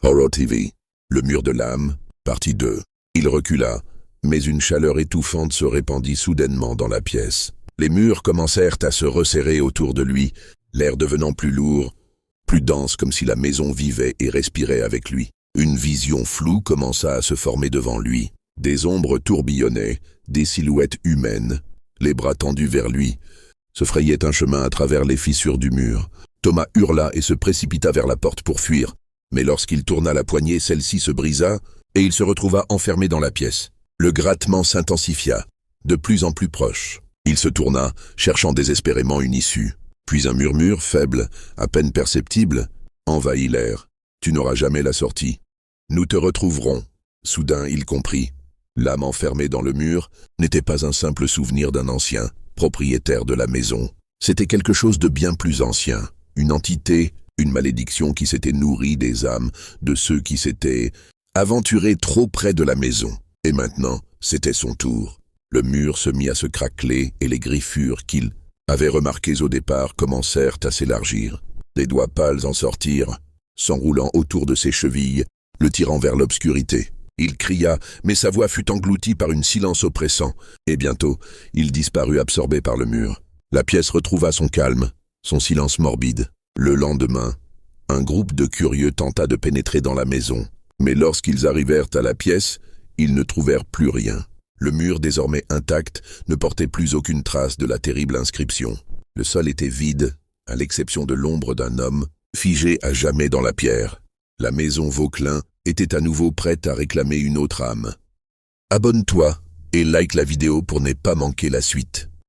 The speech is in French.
Horror TV, le mur de l'âme, partie 2. Il recula, mais une chaleur étouffante se répandit soudainement dans la pièce. Les murs commencèrent à se resserrer autour de lui, l'air devenant plus lourd, plus dense comme si la maison vivait et respirait avec lui. Une vision floue commença à se former devant lui. Des ombres tourbillonnaient, des silhouettes humaines, les bras tendus vers lui, se frayaient un chemin à travers les fissures du mur. Thomas hurla et se précipita vers la porte pour fuir. Mais lorsqu'il tourna la poignée, celle-ci se brisa et il se retrouva enfermé dans la pièce. Le grattement s'intensifia, de plus en plus proche. Il se tourna, cherchant désespérément une issue. Puis un murmure faible, à peine perceptible, envahit l'air. « Tu n'auras jamais la sortie. Nous te retrouverons. » Soudain, il comprit. L'âme enfermée dans le mur n'était pas un simple souvenir d'un ancien, propriétaire de la maison. C'était quelque chose de bien plus ancien, une entité, une malédiction qui s'était nourrie des âmes de ceux qui s'étaient aventurés trop près de la maison. Et maintenant, c'était son tour. Le mur se mit à se craqueler et les griffures qu'il avait remarquées au départ commencèrent à s'élargir. Les doigts pâles en sortirent, s'enroulant autour de ses chevilles, le tirant vers l'obscurité. Il cria, mais sa voix fut engloutie par un silence oppressant, et bientôt, il disparut absorbé par le mur. La pièce retrouva son calme, son silence morbide. Le lendemain, un groupe de curieux tenta de pénétrer dans la maison, mais lorsqu'ils arrivèrent à la pièce, ils ne trouvèrent plus rien. Le mur, désormais intact, ne portait plus aucune trace de la terrible inscription. Le sol était vide, à l'exception de l'ombre d'un homme, figé à jamais dans la pierre. La maison Vauquelin était à nouveau prête à réclamer une autre âme. Abonne-toi et like la vidéo pour ne pas manquer la suite.